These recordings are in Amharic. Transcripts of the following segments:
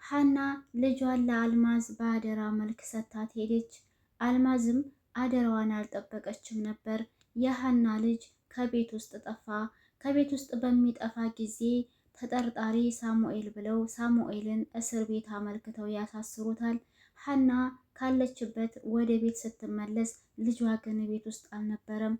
ሀና ልጇን ለአልማዝ በአደራ መልክ ሰጥታት ሄደች። አልማዝም አደራዋን አልጠበቀችም ነበር። የሀና ልጅ ከቤት ውስጥ ጠፋ። ከቤት ውስጥ በሚጠፋ ጊዜ ተጠርጣሪ ሳሙኤል ብለው ሳሙኤልን እስር ቤት አመልክተው ያሳስሩታል። ሀና ካለችበት ወደ ቤት ስትመለስ ልጇ ግን ቤት ውስጥ አልነበረም።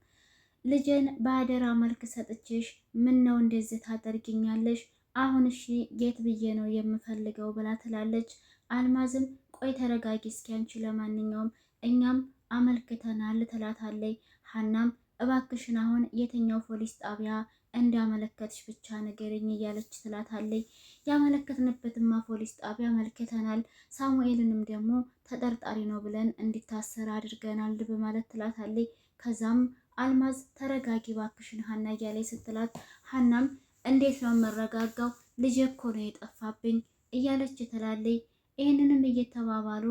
ልጅን በአደራ መልክ ሰጥቼሽ ምን ነው እንደዚህ ታደርጊኛለሽ? አሁን እሺ የት ብዬ ነው የምፈልገው ብላ ትላለች። አልማዝም ቆይ ተረጋጊ እስኪ አንቺ ለማንኛውም እኛም አመልክተናል ትላታለች። ሀናም እባክሽን አሁን የትኛው ፖሊስ ጣቢያ እንዳመለከትሽ ብቻ ንገረኝ እያለች ትላታለች። ያመለከትንበትማ ፖሊስ ጣቢያ አመልክተናል፣ ሳሙኤልንም ደግሞ ተጠርጣሪ ነው ብለን እንዲታሰር አድርገናል በማለት ትላታለች። ከዛም አልማዝ ተረጋጊ እባክሽን ሀና እያለች ስትላት ሀናም እንዴት ነው የምረጋጋው? ልጄ እኮ ነው የጠፋብኝ እያለች ትላለች። ይህንንም እየተባባሉ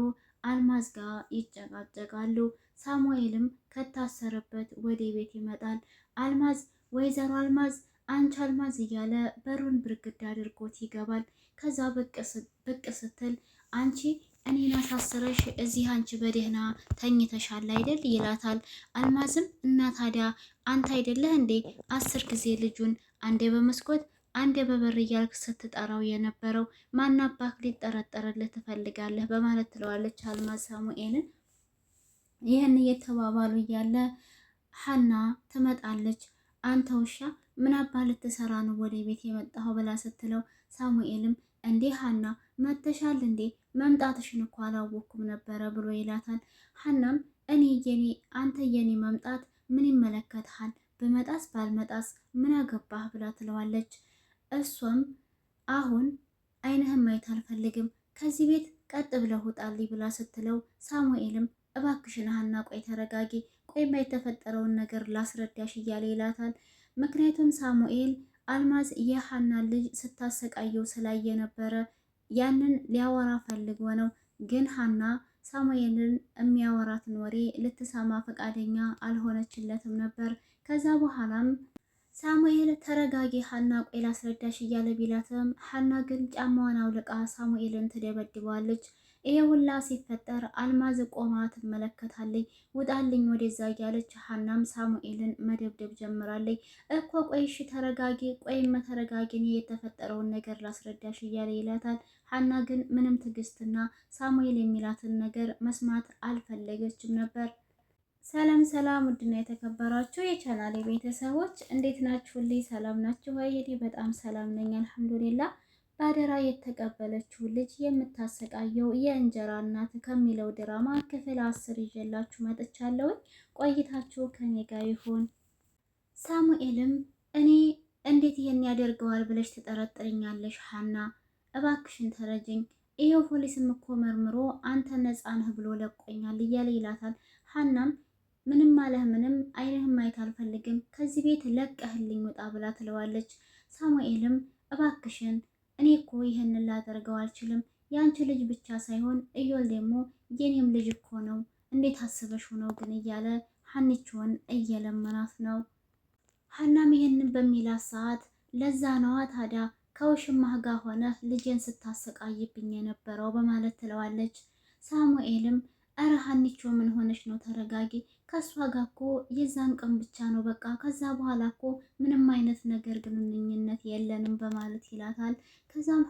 አልማዝ ጋር ይጨቃጨቃሉ። ሳሙኤልም ከታሰረበት ወደ ቤት ይመጣል። አልማዝ ወይዘሮ አልማዝ አንቺ አልማዝ እያለ በሩን ብርግድ አድርጎት ይገባል። ከዛ ብቅ ስትል አንቺ እኔን አሳስረሽ እዚህ አንቺ በደህና ተኝተሻል አይደል ይላታል። አልማዝም እና ታዲያ አንተ አይደለህ እንዴ 10 ጊዜ ልጁን አንዴ በመስኮት አንዴ በበር እያልክ ስትጠራው የነበረው ማናባክ ሊጠረጠርልህ ትፈልጋለህ በማለት ትለዋለች አልማዝ ሳሙኤልን። ይህን እየተባባሉ እያለ ሀና ትመጣለች። አንተ ውሻ ምን አባ ልትሰራ ነው ወደ ቤት የመጣኸው ብላ ስትለው ሳሙኤልም እንዴ ሀና መተሻል እንዴ? መምጣትሽን እኮ አላወኩም ነበረ ብሎ ይላታል። ሀናም አንተ የኔ መምጣት ምን ይመለከትሃል? ብመጣስ ባልመጣስ ምን አገባህ ብላ ትለዋለች። እሷም አሁን አይንህም ማየት አልፈልግም ከዚህ ቤት ቀጥ ብለህ ውጣልኝ ብላ ስትለው ሳሙኤልም እባክሽን ሀና ቆይ ተረጋጊ፣ ቆይማ የተፈጠረውን ነገር ላስረዳሽ እያለ ይላታል። ምክንያቱም ሳሙኤል አልማዝ የሀናን ልጅ ስታሰቃየው ስላየ ነበረ ያንን ሊያወራ ፈልጎ ነው። ግን ሀና ሳሙኤልን የሚያወራትን ወሬ ልትሰማ ፈቃደኛ አልሆነችለትም ነበር። ከዛ በኋላም ሳሙኤል ተረጋጊ ሀና ቆይ ላስረዳሽ እያለ ቢላትም ሀና ግን ጫማዋን አውልቃ ሳሙኤልን ትደበድበዋለች። ይሄ ሁላ ሲፈጠር አልማዝ ቆማ ትመለከታለች። ውጣልኝ ወደዛ እያለች ሀናም ሳሙኤልን መደብደብ ጀምራለች። እኮ ቆይሽ ተረጋጊ፣ ቆይም ተረጋጊ የተፈጠረውን ነገር ላስረዳሽ እያለ ይላታል። ሀና ግን ምንም ትዕግስትና ሳሙኤል የሚላትን ነገር መስማት አልፈለገችም ነበር። ሰላም ሰላም፣ ውድና የተከበራችሁ የቻናሌ ቤተሰቦች እንዴት ናችሁልኝ? ሰላም ናችሁ ወይ? እኔ በጣም ሰላም ነኝ አልሐምዱሊላህ። በአደራ የተቀበለችው ልጅ የምታሰቃየው የእንጀራ እናት ከሚለው ድራማ ክፍል 10 ይዤላችሁ መጥቻለሁ። ቆይታችሁ ከኔ ጋር ይሁን። ሳሙኤልም እኔ እንዴት ይሄን ያደርገዋል ብለሽ ትጠረጥርኛለሽ? ሀና እባክሽን ተረጅኝ፣ ይሄው ፖሊስም እኮ መርምሮ አንተ ነፃ ነህ ብሎ ለቆኛል እያለ ይላታል። ሀናም ምንም አለህ ምንም አይንህም ማየት አልፈልግም ከዚህ ቤት ለቀህልኝ ውጣ ብላ ትለዋለች። ሳሙኤልም እባክሽን እኔ እኮ ይህንን ላደርገው አልችልም፣ የአንቺ ልጅ ብቻ ሳይሆን እዮል ደግሞ የኔም ልጅ እኮ ነው፣ እንዴት አስበሽው ነው ግን እያለ ሀኒቾን እየለመናት ነው። ሀናም ይህንን በሚላት ሰዓት ለዛ ነዋ ታዲያ ከውሽማህ ጋር ሆነህ ልጄን ስታሰቃይብኝ የነበረው በማለት ትለዋለች። ሳሙኤልም እረ ሀኒቾ ምን ሆነች ነው? ተረጋጊ፣ ከእሷ ጋር እኮ የዛን ቀን ብቻ ነው በቃ፣ ከዛ በኋላ እኮ ምንም አይነት ነገር ግንኙነት የለንም በማለት ይላታል። ከዛም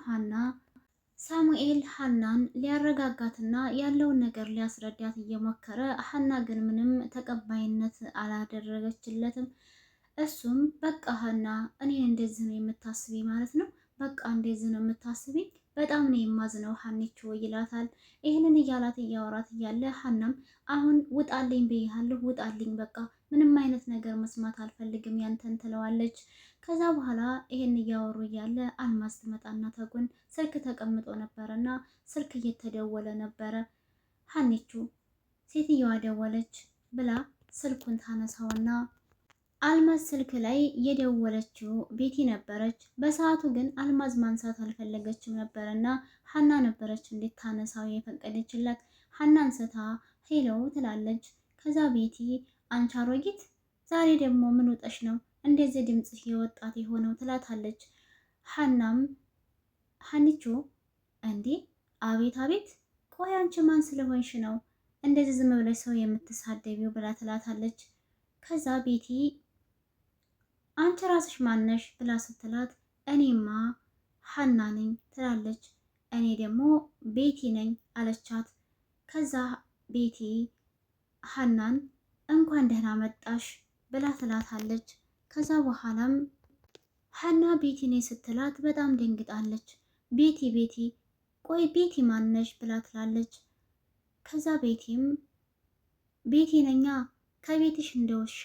ሳሙኤል ሀናን ሊያረጋጋትና ያለውን ነገር ሊያስረዳት እየሞከረ ሀና ግን ምንም ተቀባይነት አላደረገችለትም። እሱም በቃ ሀና እኔ እንደዚህ ነው የምታስቢ ማለት ነው? በቃ እንደዚህ ነው የምታስቢ? በጣም ነው የማዝነው ሀኒቾ ይላታል። ይህንን እያላት እያወራት እያለ ሀናም አሁን ውጣልኝ ብያለሁ፣ ውጣልኝ በቃ ምንም አይነት ነገር መስማት አልፈልግም ያንተን ትለዋለች። ከዛ በኋላ ይህን እያወሩ እያለ አልማዝ ትመጣና ተጎን ስልክ ተቀምጦ ነበረና ስልክ እየተደወለ ነበረ። ሀኒቾ ሴትየዋ ደወለች ብላ ስልኩን ታነሳውና አልማዝ ስልክ ላይ የደወለችው ቤቲ ነበረች። በሰዓቱ ግን አልማዝ ማንሳት አልፈለገችም ነበርና ሀና ነበረች እንድታነሳው የፈቀደችላት። ሀና አንስታ ሄሎ ትላለች። ከዛ ቤቲ አንቺ አሮጊት ዛሬ ደግሞ ምን ውጠሽ ነው እንደዚህ ድምጽሽ የወጣት የሆነው ትላታለች። ሀናም ሀኒቾ እንዴ አቤት አቤት፣ ቆይ አንቺ ማን ስለሆንሽ ነው እንደዚህ ዝም ብለሽ ሰው የምትሳደቢው? ብላ ትላታለች። ከዛ ቤቲ አንቺ ራስሽ ማነሽ ብላ ስትላት እኔማ ሀና ነኝ ትላለች። እኔ ደግሞ ቤቲ ነኝ አለቻት። ከዛ ቤቲ ሀናን እንኳን ደህና መጣሽ ብላ ትላታለች። ከዛ በኋላም ሀና ቤቲ ነኝ ስትላት በጣም ደንግጣለች። ቤቲ ቤቲ ቆይ ቤቲ ማነሽ ብላ ትላለች። ከዛ ቤቲም ቤቲ ነኛ ከቤትሽ እንደውሻ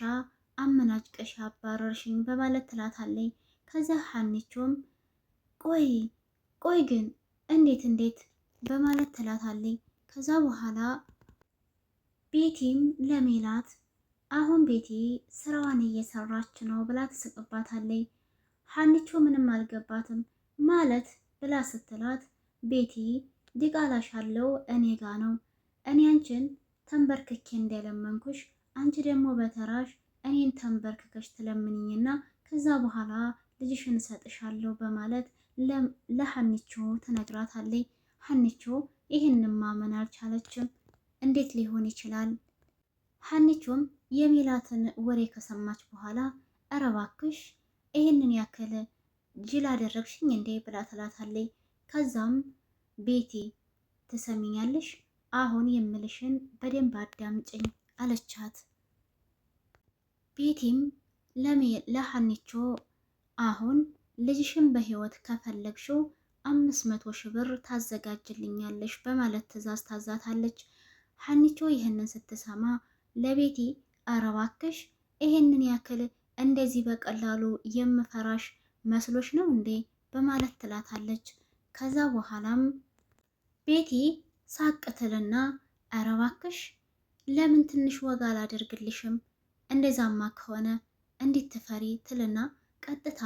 አመናጭቀሽ አባረርሽኝ በማለት ትላታለች። ከዛ ሀኒቾም ቆይ ቆይ ግን እንዴት በማለት ትላታለች። ከዛ በኋላ ቤቲም ለሜላት አሁን ቤቲ ስራዋን እየሰራች ነው ብላ ትስቅባታለች። ሀኒቾ ምንም አልገባትም ማለት ብላ ስትላት ቤቲ ዲቃላሽ አለው እኔ ጋ ነው፣ እኔ አንቺን ተንበርክኬ እንደለመንኩሽ አንቺ ደግሞ በተራሽ እኔን ተንበርክከሽ ትለምንኝና ከዛ በኋላ ልጅሽን እሰጥሻለሁ በማለት ለሀኒቾ ትነግራታለች። ሀኒቾ ይህንን ማመን አልቻለችም። እንዴት ሊሆን ይችላል? ሀኒቾም የሜላትን ወሬ ከሰማች በኋላ ኧረ እባክሽ ይህንን ያክል ጅል አደረግሽኝ እንዴ ብላ ትላታለች። ከዛም ቤቲ ትሰሚኛለሽ፣ አሁን የምልሽን በደንብ አዳምጭኝ አለቻት። ቤቲም ለሀኒቾ አሁን ልጅሽን በህይወት ከፈለግሽው 500 ሺህ ብር ታዘጋጅልኛለሽ በማለት ትዕዛዝ ታዛታለች። ሀኒቾ ይህንን ስትሰማ ለቤቲ ኧረ እባክሽ ይህንን ያክል እንደዚህ በቀላሉ የምፈራሽ መስሎሽ ነው እንዴ በማለት ትላታለች። ከዛ በኋላም ቤቲ ሳቅትልና ኧረ እባክሽ ለምን ትንሽ ወጋ አላደርግልሽም? እንደዛማ ከሆነ እንዴት ትፈሪ ትልና ቀጥታ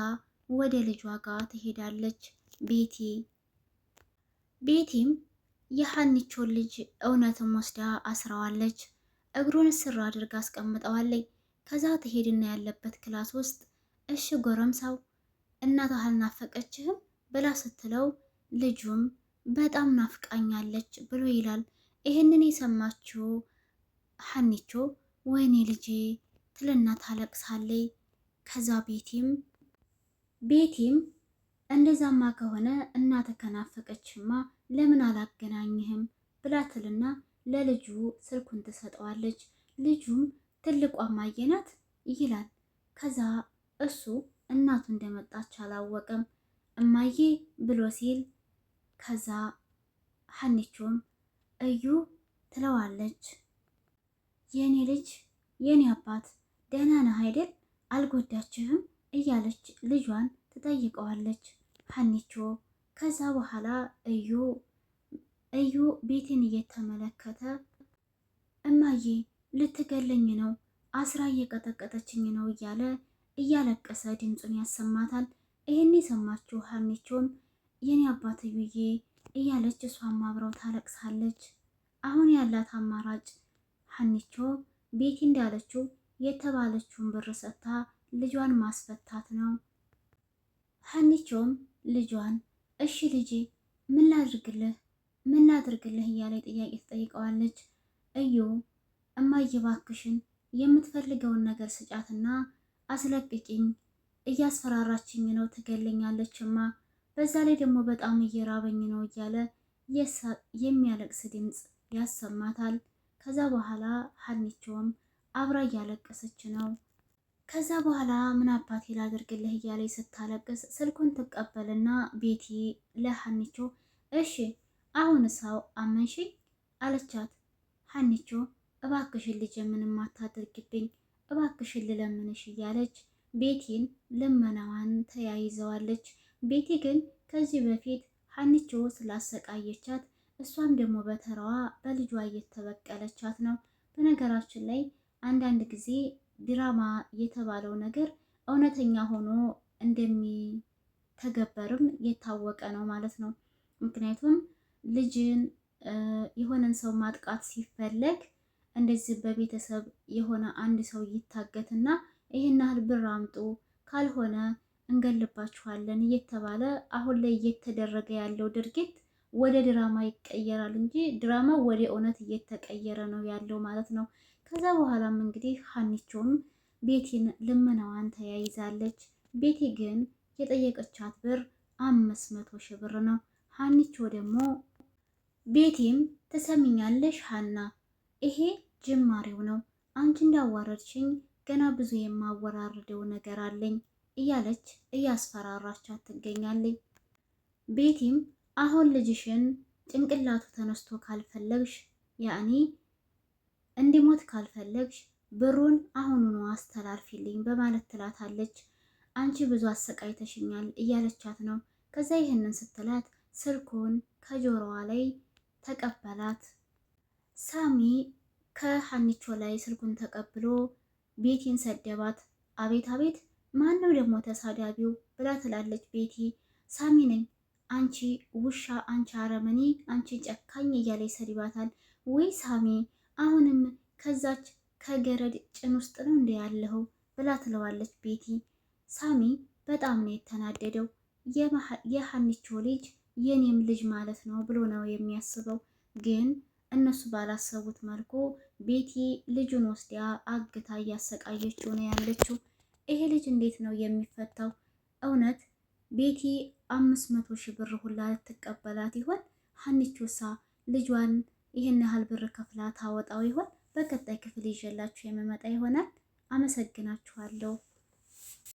ወደ ልጇ ጋር ትሄዳለች። ቤቲም የሀኒቾን ልጅ እውነትም ወስዳ አስረዋለች። እግሩን ስር አድርጋ አስቀምጠዋለች። ከዛ ትሄድና ያለበት ክላስ ውስጥ እሺ ጎረምሳው እናትህ አልናፈቀችህም ብላ ስትለው ልጁም በጣም ናፍቃኛለች ብሎ ይላል። ይህንን የሰማችው ሀኒቾ ወይኔ ልጄ ትልና ታለቅሳለች። ከዛ ቤቲም እንደዛማ ከሆነ እናትህ ከናፈቀችማ ለምን አላገናኝህም ብላ ትልና ለልጁ ስልኩን ትሰጠዋለች። ልጁም ትልቋ እማዬ ናት ይላል። ከዛ እሱ እናቱ እንደመጣች አላወቀም። እማዬ ብሎ ሲል ከዛ ሀኒቾም እዩ ትለዋለች። የኔ ልጅ የኔ አባት ደህና ነህ አይደል? አልጎዳችህም? እያለች ልጇን ትጠይቀዋለች ሀኒቾ። ከዛ በኋላ እዩ ቤትን እየተመለከተ እማዬ ልትገለኝ ነው፣ አስራ እየቀጠቀጠችኝ ነው እያለ እያለቀሰ ድምፁን ያሰማታል። ይህን የሰማችው ሀኒቾም የኔ አባት እዩዬ እያለች እሷም አብረው ታለቅሳለች። አሁን ያላት አማራጭ ሀኒቾ ቤቲ እንዳለችው የተባለችውን ብር ሰጥታ ልጇን ማስፈታት ነው። ሀኒቾም ልጇን እሺ ልጄ ምን ላድርግልህ እያለ ጥያቄ ትጠይቀዋለች። እዩ እማዬ እባክሽን የምትፈልገውን ነገር ስጫትና አስለቅቂኝ፣ እያስፈራራችኝ ነው፣ ትገለኛለችማ፣ በዛ ላይ ደግሞ በጣም እየራበኝ ነው እያለ የሚያለቅስ ድምፅ ያሰማታል። ከዛ በኋላ ሀኒቾም አብራ እያለቀሰች ነው። ከዛ በኋላ ምን አባቴ ላድርግልህ እያለች ስታለቅስ ስልኩን ትቀበልና ቤቲ ለሀኒቾ እሺ አሁን ሰው አመንሽኝ አለቻት። ሀኒቾ እባክሽን ልጄ ምንም አታድርግብኝ እባክሽን ልለምንሽ እያለች ቤቲን ልመናዋን ተያይዘዋለች። ቤቲ ግን ከዚህ በፊት ሀኒቾ ስላሰቃየቻት እሷም ደግሞ በተራዋ በልጇ እየተበቀለቻት ነው። በነገራችን ላይ አንዳንድ ጊዜ ድራማ የተባለው ነገር እውነተኛ ሆኖ እንደሚተገበርም የታወቀ ነው ማለት ነው። ምክንያቱም ልጅን የሆነን ሰው ማጥቃት ሲፈለግ እንደዚህ በቤተሰብ የሆነ አንድ ሰው ይታገትና ይህን ያህል ብር አምጡ ካልሆነ እንገልባችኋለን እየተባለ አሁን ላይ እየተደረገ ያለው ድርጊት ወደ ድራማ ይቀየራል እንጂ ድራማው ወደ እውነት እየተቀየረ ነው ያለው ማለት ነው። ከዛ በኋላም እንግዲህ ሀኒቾም ቤቲን ልመናዋን ተያይዛለች። ቤቲ ግን የጠየቀቻት ብር 500,000 ብር ነው። ሀኒቾ ደግሞ ቤቲም ትሰሚኛለሽ ሀና፣ ይሄ ጅማሬው ነው። አንቺ እንዳዋረድሽኝ ገና ብዙ የማወራርደው ነገር አለኝ እያለች እያስፈራራቻት ትገኛለች። ቤቲም አሁን ልጅሽን ጭንቅላቱ ተነስቶ ካልፈለግሽ ያኔ እንዲሞት ካልፈለግሽ ብሩን አሁኑኑ አስተላልፊልኝ በማለት ትላታለች። አንቺ ብዙ አሰቃይተሽኛል እያለቻት ነው። ከዛ ይህንን ስትላት ስልኩን ከጆሮዋ ላይ ተቀበላት። ሳሚ ከሀኒቾ ላይ ስልኩን ተቀብሎ ቤቲን ሰደባት። አቤት አቤት፣ ማን ነው ደግሞ ተሳዳቢው ብላ ትላለች ቤቲ። ሳሚ ነኝ፣ አንቺ ውሻ፣ አንቺ አረመኔ፣ አንቺ ጨካኝ እያለ ይሰድባታል። ወይ ሳሚ አሁንም ከዛች ከገረድ ጭን ውስጥ ነው እንደ ያለኸው ብላ ትለዋለች ቤቲ። ሳሚ በጣም ነው የተናደደው። የሀኒቾ ልጅ የኔም ልጅ ማለት ነው ብሎ ነው የሚያስበው። ግን እነሱ ባላሰቡት መልኩ ቤቲ ልጁን ወስዳ አግታ እያሰቃየችው ነው ያለችው። ይሄ ልጅ እንዴት ነው የሚፈታው? እውነት ቤቲ 500,000 ብር ሁላ ልትቀበላት ይሆን? ሀኒቾሳ ልጇን ይህን ያህል ብር ከፍላ ታወጣው ይሆን? በቀጣይ ክፍል ይዤላችሁ የምመጣ ይሆናል። አመሰግናችኋለሁ።